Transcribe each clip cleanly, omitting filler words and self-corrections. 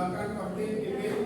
Silakan Faktin, Imin.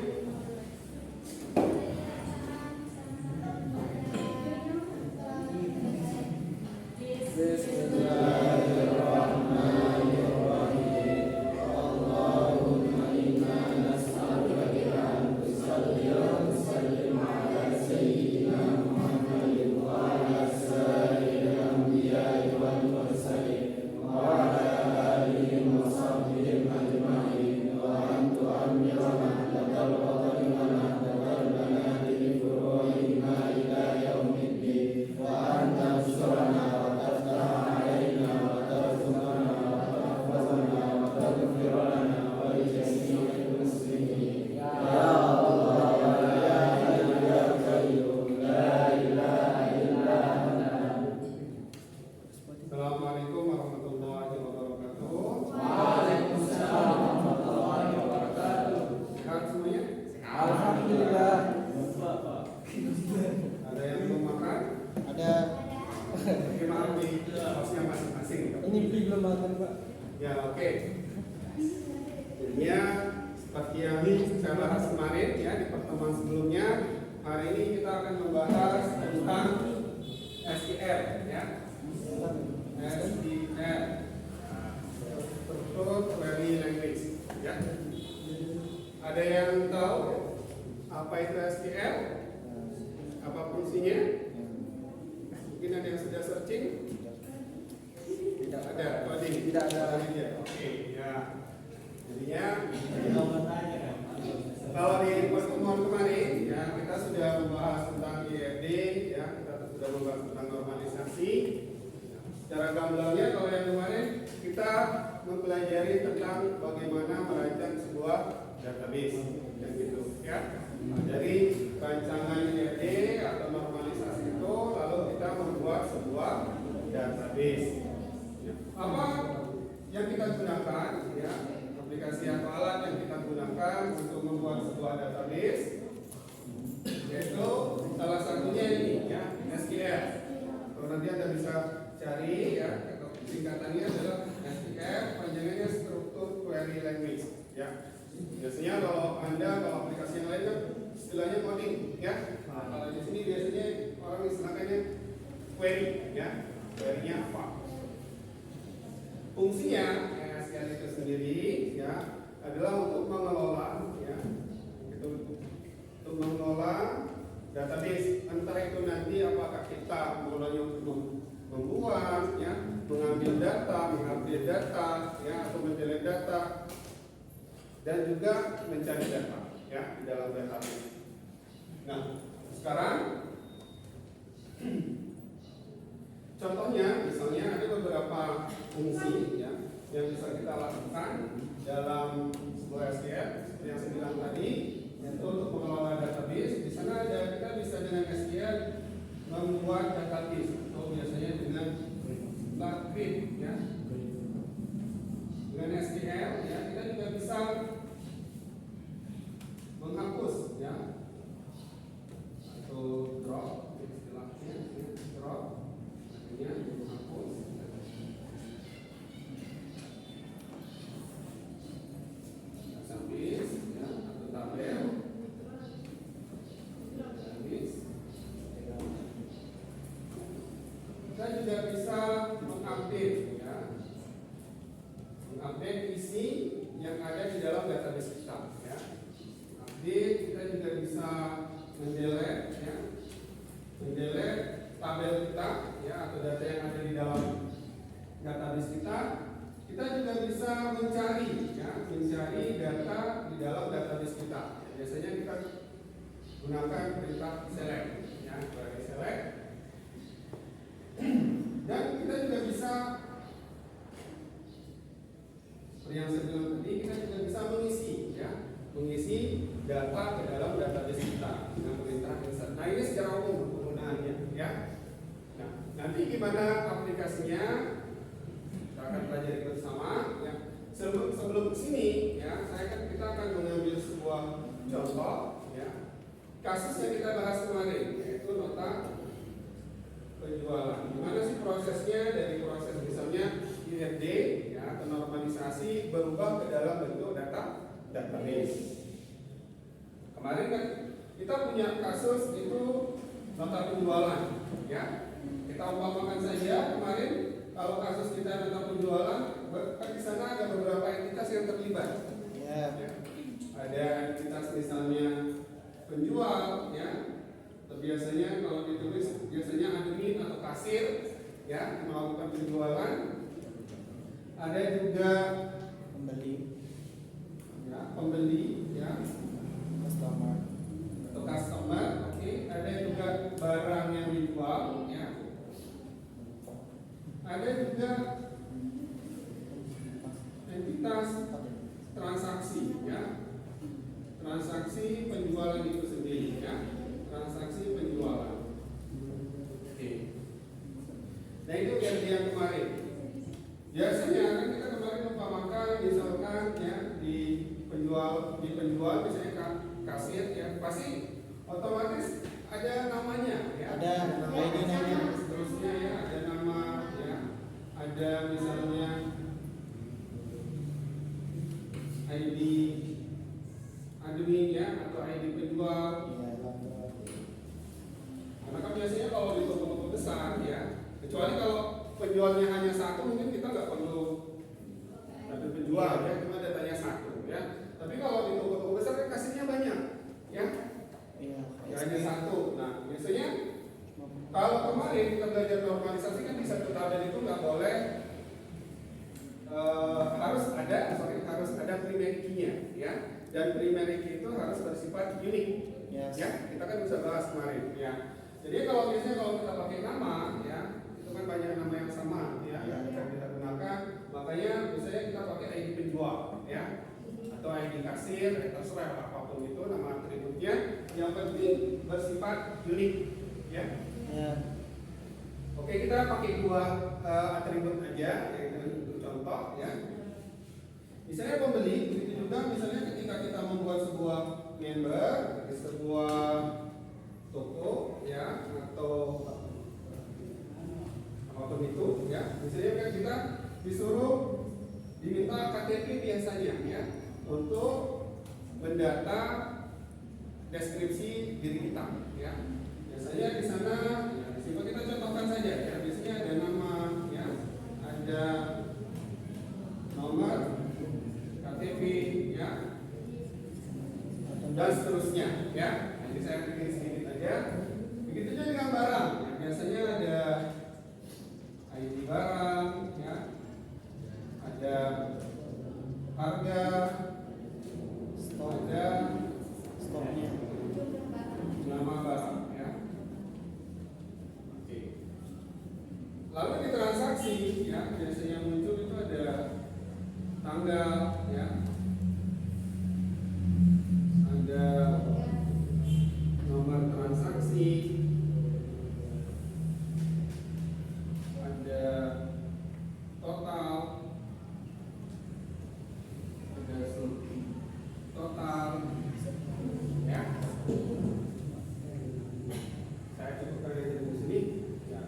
Assalamualaikum warahmatullahi wabarakatuh. Waalaikumsalam warahmatullahi wabarakatuh. Sehat semuanya? Alhamdulillah. Ada yang belum makan? Ada. Gimana di kosnya masing-masing? Ini belum makan, Pak. Ya, oke. Jadinya seperti yang saya bahas kemarin ya di pertemuan sebelumnya, hari ini kita akan membahas tentang SQL ya. SQL, Structured Query Language ya. Ada yang tahu apa itu SQL? Apa fungsinya? Mungkin ada yang sudah searching? Tidak ada. Tidak ada. Oke, ya. Jadinya kalau di pertemuan kemarin ya kita sudah membahas tentang IRD ya, kita sudah membahas tentang normalisasi. Secara gamblangnya kalau yang kemarin kita mempelajari tentang bagaimana merancang sebuah database dan gitu ya. Nah, dari rancangan IRD atau normalisasi itu lalu kita membuat sebuah database. Ya. Apa yang kita gunakan ya, aplikasi atau alat yang kita gunakan untuk membuat sebuah database, yaitu salah satunya ini ya, SQL. Kalau nanti Anda bisa cari ya, singkatannya adalah SQL, panjangannya Structured Query Language ya. Biasanya kalau aplikasi yang lain kan istilahnya coding ya. Nah, kalau di sini biasanya orang istilahnya query ya. Query-nya apa? Fungsinya SQL itu sendiri ya adalah untuk mengelola ya, untuk mengelola database. Antara itu nanti apakah kita mengelolanya untuk membuat ya, mengambil data, mengupdate data ya, atau mendelete data, dan juga mencari data ya di dalam database. Nah, sekarang contohnya misalnya ada beberapa fungsi ya yang bisa kita lakukan dalam sebuah SQL seperti yang saya bilang tadi, yaitu untuk mengelola database. Di sana ada kita bisa dengan SQL membuat database atau biasanya dengan script ya. Dengan SQL ya kita juga bisa menghapus ya atau drop istilahnya ya, drop artinya menghapus database ya atau tabel database. Kita juga bisa mengupdate ya, mengupdate isi yang ada di dalam database kita ya. Update, kita juga bisa mendelete ya, mendelete tabel kita ya atau data yang ada di dalam database kita. Kita juga bisa mencari ya, mencari data di dalam database kita. Biasanya kita gunakan perintah select ya, query select. Dan kita juga bisa seperti yang saya bilang tadi, kita juga bisa mengisi ya, mengisi data ke dalam database kita dengan perintah insert. Nah, ini secara umum penggunaannya ya. Nah, nanti gimana aplikasinya kita akan pelajari bersama ya. Sebelum kesini ya, kita akan mengambil sebuah contoh ya, kasus yang kita bahas kemarin, yaitu nota penjualan. Gimana sih prosesnya dari proses misalnya IRD ya, atau normalisasi berubah ke dalam bentuk database. Kemarin kan kita punya kasus itu nota penjualan, ya. Kita umpamakan saja kemarin kalau kasus kita nota penjualan, kan di sana ada beberapa entitas yang terlibat. Ya. Ya. Ada entitas misalnya penjual, ya. Atau biasanya kalau ditulis biasanya admin atau kasir, ya, melakukan penjualan. Ada juga pembeli, ya, Customer. atau customer. Oke. Ada juga barang yang dijual, ya. Ada juga entitas transaksi, ya. Transaksi penjualan itu sendiri, ya. Transaksi penjualan. Oke. Nah, itu yang kemarin. Biasanya kan kita kemarin umpamakan misalkan, ya, di penjual misalnya kasir, ya, pasti otomatis ada namanya, ya. Ada ID namanya. Seterusnya, ya, ada nama, ya. Ada misalnya ID admin, ya, atau ID penjual. Karena kan biasanya kalau di toko-toko besar, ya, kecuali kalau penjualnya hanya satu, mungkin kita nggak perlu ada penjual, ya, cuma datanya satu, ya. Tapi kalau di toko-toko besar kan kasirnya banyak, ya, ya hanya satu. Nah, biasanya kalau kemarin kita belajar normalisasi kan di satu tabel itu nggak boleh harus ada primary key-nya, ya. Dan primary key itu harus bersifat unik, Yes. ya. Kita kan bisa bahas kemarin, ya. Jadi kalau biasanya kalau kita pakai nama, ya, itu kan banyak nama yang sama, ya, yang kita gunakan. Makanya misalnya kita pakai ID penjual, ya, atau ID kasir, terserah apapun itu nama atributnya. Yang penting bersifat unik, ya. Ya. Oke, kita pakai dua atribut aja, ya, untuk contoh, ya. Misalnya pembeli, begitu juga misalnya ketika kita membuat sebuah member, di sebuah toko, ya, atau apapun itu, ya. Misalnya kan kita disuruh diminta KTP biasanya, ya, untuk mendata deskripsi diri kita, ya. Biasanya di sana, ya, coba kita contohkan saja, ya. Biasanya ada nama, ya, ada nomor KTP, ya, dan seterusnya, ya. Nanti saya bikin sedikit aja. Begitu juga dengan barang, ya. Biasanya ada ID barang, ya, ada harga, ada Stoknya. nama barang, ya. Oke. Lalu di transaksi, ya, biasanya muncul itu ada tanggal, ya, ada nomor transaksi, ada total, ada total, ya. Saya cukupkan dari sini, ya.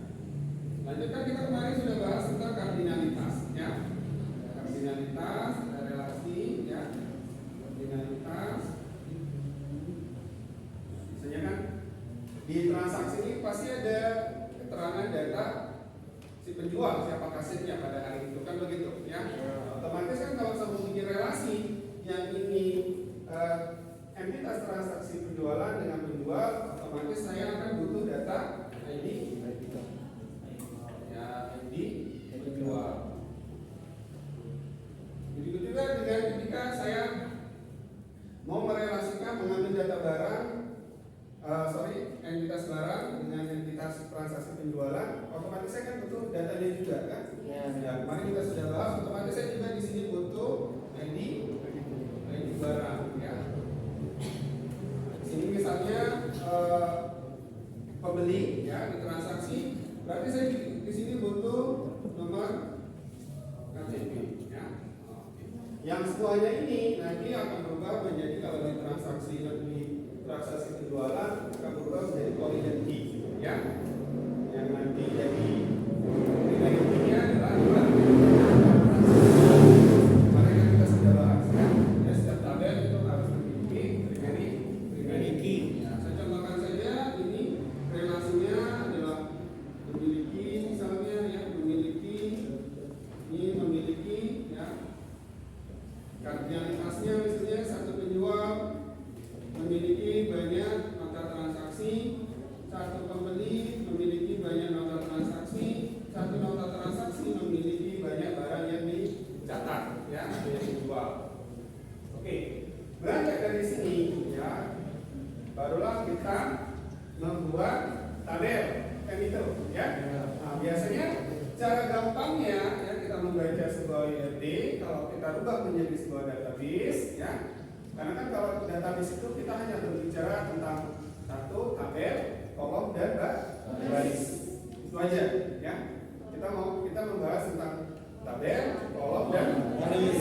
Lanjutkan, kita kemarin sudah bahas tentang kardinalitas, ya. Kardinalitas, ada relasi, ya. Kardinalitas. Misalnya kan di transaksi ini pasti ada keterangan data si penjual, siapa kasirnya pada hari itu, kan begitu, ya. Otomatis kan kalau saya mempunyai relasi yang ini entitas transaksi penjualan dengan penjual, otomatis saya akan butuh data ID, ya, ID penjual. Begitu juga dengan ketika saya mau merelasikan mengambil data barang, entitas barang dengan entitas transaksi penjualan, otomatis saya kan butuh datanya juga, kan? Ya, kemarin kita sudah bahas, otomatis saya juga di sini butuh ID barang, ya. Di sini misalnya pembeli, ya, di transaksi, berarti saya di sini butuh nomor KTP, ya. Yang semuanya ini nanti akan berubah menjadi, kalau di transaksi penjualan akan berubah menjadi collision key, ya. Yang nanti jadi identitasnya adalah dari sini, ya, barulah kita membuat tabel, kan itu, ya. Nah, biasanya cara gampangnya ya kita membaca sebuah IRD kalau kita rubah menjadi sebuah database, ya. Karena kan kalau database itu kita hanya berbicara tentang satu tabel, kolom dan baris. Itu aja, ya. Kita membahas tentang tabel, kolom dan baris.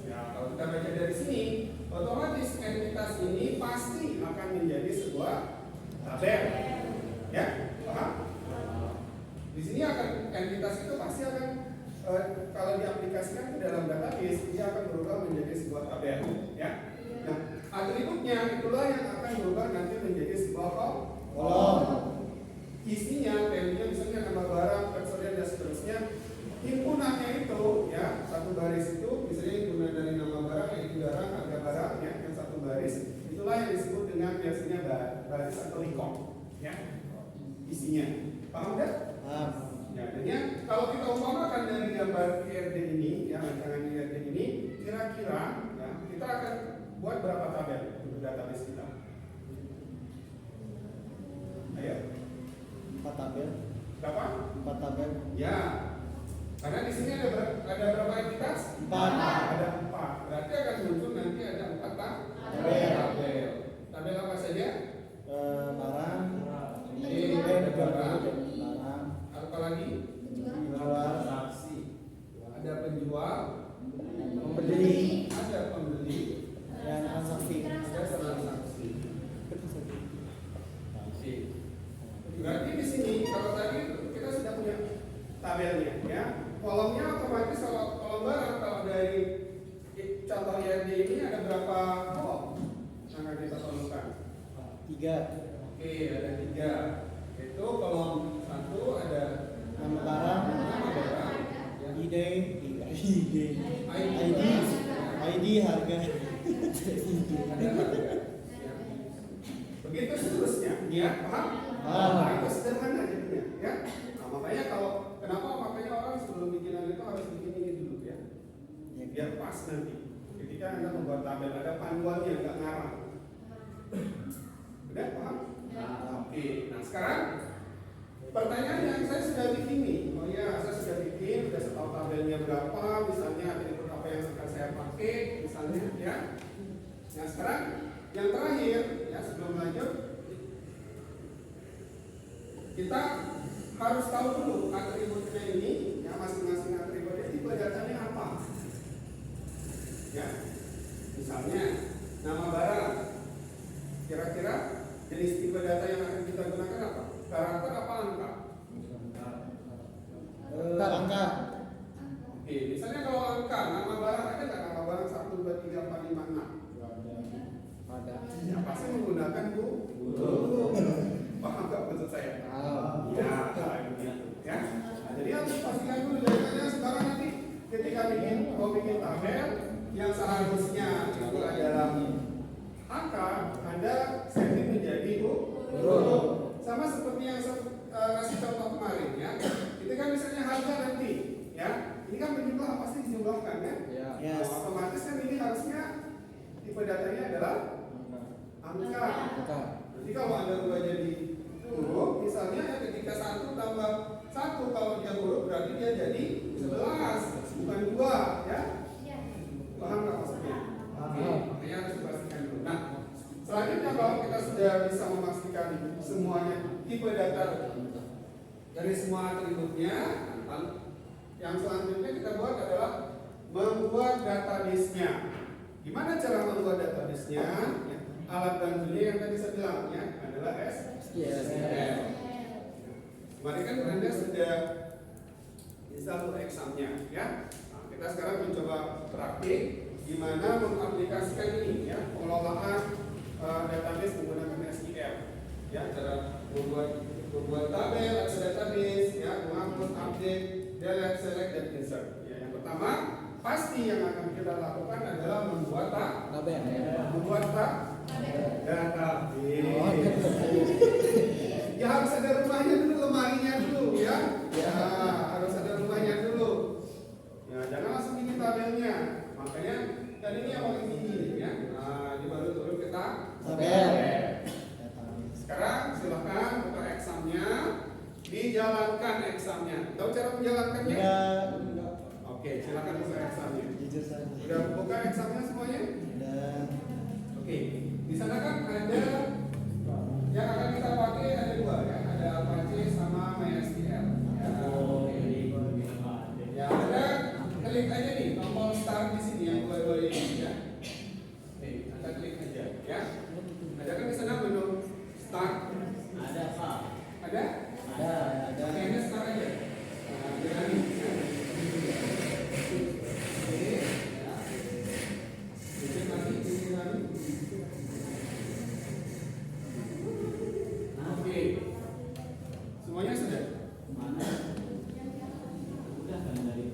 Ya, kalau kita baca dari sini, otomatis entitas ini pasti akan menjadi sebuah tabel. Ya, paham? Di sini akan entitas itu pasti akan kalau diaplikasikan ke dalam database dia akan berubah menjadi sebuah tabel, ya. Nah, atributnya itulah yang akan berubah nanti menjadi sebuah kolom. Isinya, value-nya misalnya nama barang, persodian dan seterusnya. Himpunannya itu, ya, satu baris itu misalnya himpunan dari nama barang, yaitu barang, harga barang, ya, yang satu baris. Itulah yang disebut dengan biasanya baris atau record, ya. Isinya, paham tidak? Ya, jadinya kalau kita umpamakan dari gambar IRD ini, ya, rancangan IRD ini, kira-kira, ya, kita akan buat berapa tabel untuk database kita? Ayo. 4 tabel. Berapa? 4 tabel. Ya, karena di sini ada berapa entitas? 4. Ada 4. Berarti akan muncul nanti ada 4 tabel. Tabel apa saja? Barang. Ini ada barang. Barang. Apa lagi? Penjual. Saksi. Ada penjual. Pembeli. Ada pembeli. Dan transaksi. Ada transaksi. Berarti di sini kalau tadi kita sudah punya tabelnya, ya. Kolomnya otomatis kalau kolom barang kalau dari contoh IRD ini ada berapa kolom yang akan kita perlukan? 3. Oke, ada 3. Itu kolom 1 ada Nama barang. ya. ID. ID harga. Ada harga. Ya. Begitu seterusnya, ya, paham? Nah, itu sederhana jadinya, ya. Nah, makanya makanya orang sebelum bikinan itu harus bikin ini dulu, ya. Biar pas nanti. Ketika Anda membuat tabel ada panduannya, nggak ngarang. Udah paham? Oke. Nah, sekarang pertanyaan yang saya sudah bikin nih. Oh iya, saya sudah bikin, sudah tahu tabelnya berapa, misalnya atribut apa yang akan saya pakai, misalnya, ya. Nah, sekarang yang terakhir, ya, sebelum lanjut, kita harus tahu dulu atributnya ini, ya, masing-masing atributnya tipe datanya apa. Ya, misalnya nama barang. Kira-kira jenis tipe data yang akan kita gunakan apa? Karakter apa angka? Angka. Oke, misalnya kalau angka, nama barang ada nggak nama barang 1, 2, 3, 4, 5, 6? Ada. Ya, pasti menggunakan guru. Paham nggak maksud saya? Ya, begitu. Ya. Nah, jadi harus pastikan dulu jawabannya sekarang nanti ketika mau bikin tabel yang seharusnya itu adalah angka, Anda setting menjadi huruf. Sama seperti yang saya kasih contoh kemarin, ya. Itu kan misalnya harga nanti, ya. Ini kan berjumlah pasti dijumlahkan, ya. Yes. Nah, otomatis kan ini harusnya tipe datanya adalah angka. Jadi kalau Anda ubah jadi huruf, misalnya ya ketika 1 tambah 1 kalau dia huruf berarti dia jadi 11, bukan 2, ya. Paham nggak maksudnya? Oke, makanya harus dipastikan dulu. Nah, selanjutnya kalau kita sudah bisa memastikan semuanya tipe data dari semua atributnya, yang selanjutnya kita buat adalah membuat database-nya. Gimana cara membuat database-nya? Ya, alat bantunya yang tadi saya bilang, ya, adalah SQL. Kemarin kan Anda sudah install exam-nya, ya. Nah, kita sekarang mencoba praktik gimana mengaplikasikan ini, ya, pengelolaan database menggunakan SQL, ya, cara membuat tabel atau database, ya, mengupload, update, delete, select, dan insert. Ya, yang pertama pasti yang akan kita lakukan adalah membuat database. Ya, harus ada rumahnya dulu, lemarinya dulu, ya. Ya, harus ada rumahnya dulu. Ya, jangan langsung bikin tabelnya. Makanya kan ini yang paling tinggi, ya. Nah, ini baru tuh silakan buka examnya. Jujur saja. Udah buka examnya semuanya? Dan Oke, di sana kan ada yang akan kita pakai ada dua ya, ada Apache sama MySQL. Ya, ada klik aja nih tombol start di sini yang dua-dua ini ya. Oke, Anda klik aja ya. Ada kan di sana menu start? Ada Pak. Ada? ada. Oke, Anda start aja. Nah, dengan ini. Ya. Oke, ya. Ini lagi. Oke. Semuanya sudah? Mana? Udah kan dari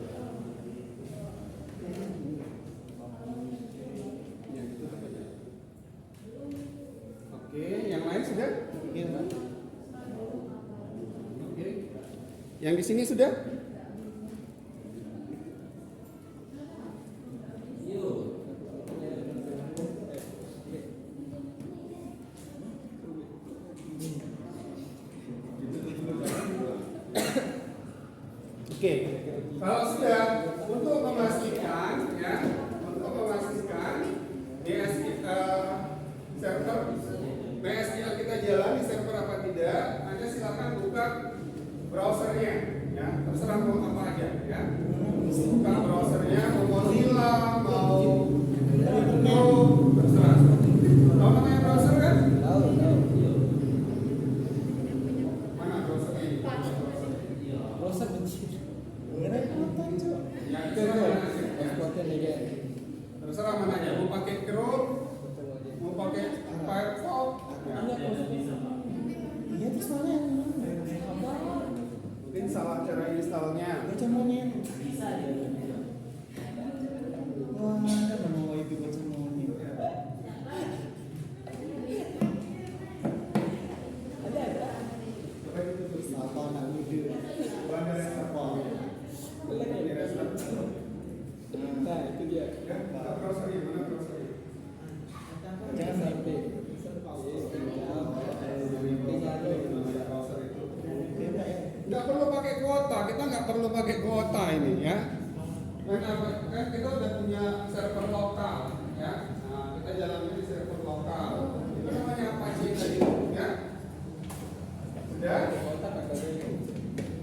Ya, itu saja. Oke, yang lain sudah? Iya, Pak. Oke. Yang di sini sudah? yuk. Oke. Kalau sudah, untuk memastikan ya, server MySQL kita jalan di server apa tidak, Anda silakan buka browsernya ya, terserah mau apa aja ya. Buka browsernya, mau Mozilla, mau Chrome, terserah. Tahu namanya browser kan? Tahu. Mana browsernya ini? Rosa benci. Mengenai apa itu? Ya, terserah mana aja, ya. Ekspornya dia. Terserah mana aja, mau pakai Chrome, mau pakai Firefox, ya. Iya, terus mana yang mana? Mungkin salah cara installnya. Baca monyet. Bisa dia. Wah, ada mau itu baca monyet. Apa anak muda? Apa? Nah, itu dia. Ya, mana browsernya? Jangan sampai. Nggak perlu pakai kuota, kita nggak perlu pakai kuota ini ya. Kan kita udah punya server lokal ya. Nah, kita jalannya di server lokal. Itu namanya Apache tadi ya. Sudah?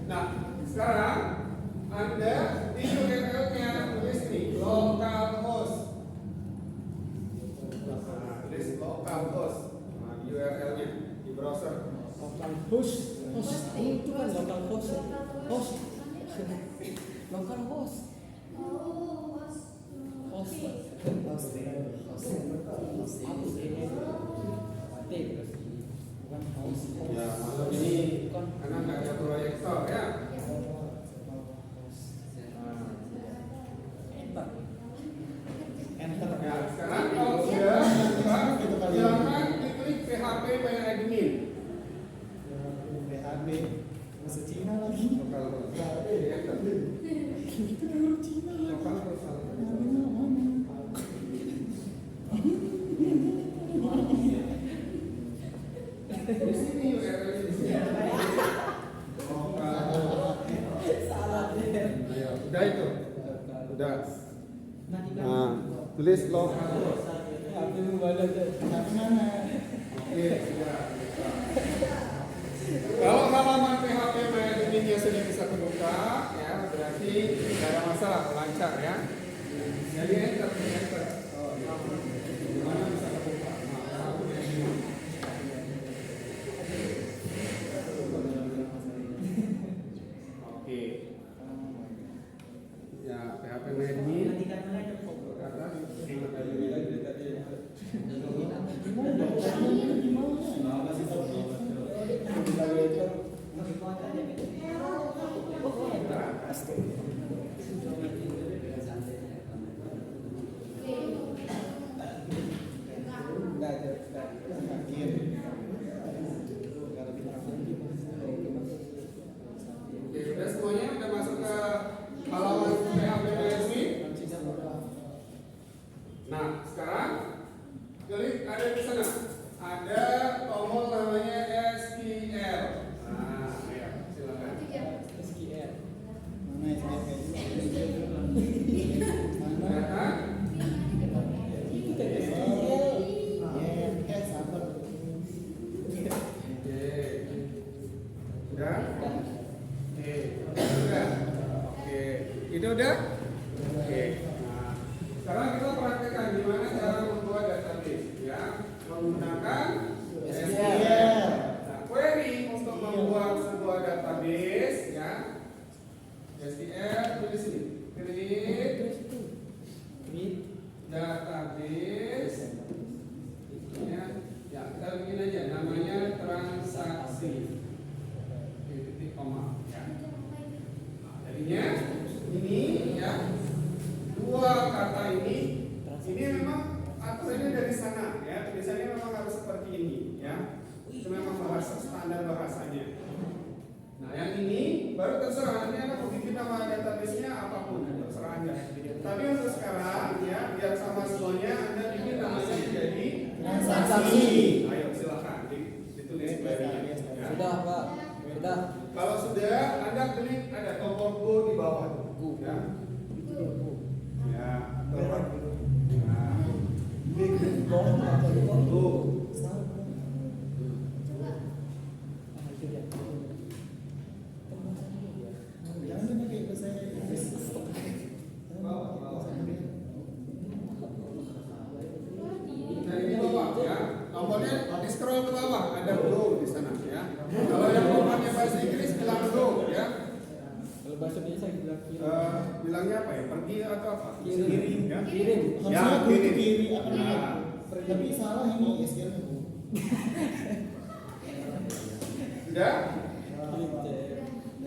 Nah, sekarang Anda di URL-nya tulis nih localhost. Nah, tulis localhost. Nah, di URL-nya di browser. Local host itu kan local host local host Ya, malam ini karena nggak ada proyektor ya. enter Ya, sekarang kalau sudah silakan diklik PHP MyAdmin. PHP bahasa Cina lagi Lokal enter. itu dulu Cina Lokal di sini URL di sini. salah deh Ayo, udah itu. Udah. Nah, tulis localhost. HP lu ada tapi mana Oke, sudah. Kalau halaman PHP MyAdmin-nya sudah bisa kebuka, ya berarti tidak ada masalah, lancar ya. Jadi enter. Gimana bisa kebuka? Oke. Ya, PHP MyAdmin. Oke, udah semuanya udah masuk ke halaman PHP MyAdmin. Nah, sekarang klik ada di sana. Ada tombol namanya SQL. Nah, ya, silakan. SQL mana SQL di sana ya, tulisannya memang harus seperti ini ya. Itu memang bahasa standar bahasanya. Nah, yang ini baru terserah nanti Anda mau bikin nama database-nya apapun, terserah Anda. Tapi untuk sekarang ya, biar sama semuanya Anda bikin namanya jadi Transaksi. Ayo silakan ditulis query-nya. Ya. Sudah, Pak. Sudah. Kalau sudah, Anda klik ada tombol go di bawah. Ya. Ya, tombol. Go. Nah, ini bawah ya. Nomornya di scroll ke bawah ada go di sana ya. Kalau yang mau pakai bahasa Inggris bilang go ya. Kalau bahasa biasa bilang kiri. Bilangnya apa ya? Pergi atau apa? Kirim. Ya. Kirim. Ya, Harusnya go itu kirim. kiri apa nih? Nah. Tapi salah ini SQL-nya Bu. Sudah?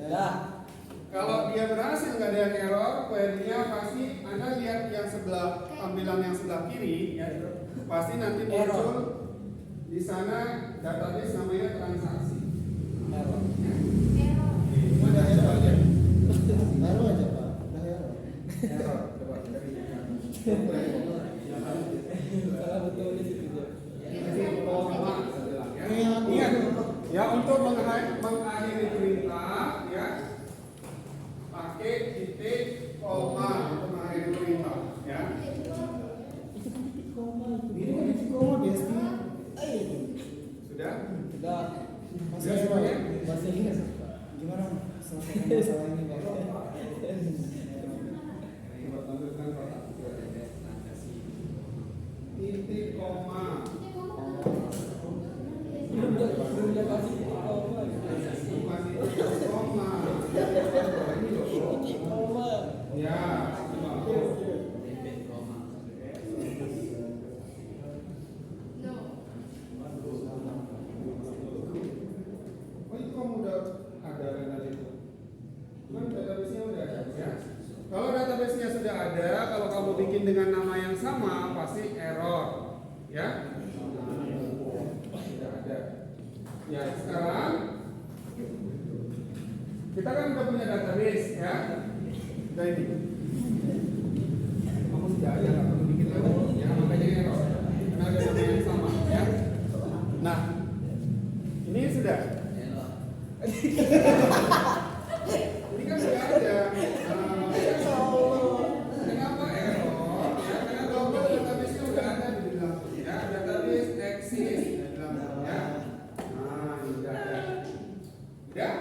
Dah. Kalau dia berhasil nggak ada error, query-nya pasti Anda lihat yang sebelah tampilan yang sebelah kiri, ya, pasti nanti muncul di sana database namanya transaksi. Error. Udah coba lihat. Baru aja Pak. Udah ya. Error, coba dari Salah betul di situ. koma, saya bilang, ya. Ingat, ya untuk mengakhiri perintah, ya. Pakai titik koma untuk mengakhiri perintah, ya. Ini kan titik koma biasanya. Sudah? Sudah. Sudah semuanya? Bahasa Inggris. Gimana selesaikan masalah ini Pak? Titik koma. Belum dia kasih koma. Masih titik koma. Koma. Ya, oh itu kamu udah ada dari itu. Cuman database-nya udah ada ya. Kalau database-nya sudah ada, kalau kamu bikin dengan nama yang sama pasti error. Ya. Sudah ada. Ya, sekarang kita kan udah punya database ya. Udah ini. Kamu sudah ada, nggak perlu bikin lagi. Ya, makanya error. Karena ada nama yang sama ya. Nah, ini sudah. Ini kan sudah ada. Kenapa error? Ya, karena global database-nya udah ada di dalam. Ya, database exist di dalam. Ya. Nah, ini udah ada. Udah?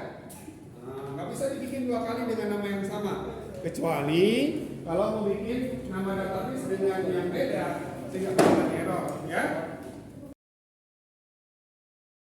Nah, nggak bisa dibikin dua kali dengan nama yang sama. Kecuali kalau mau bikin nama database dengan yang beda sehingga ada error. Ya.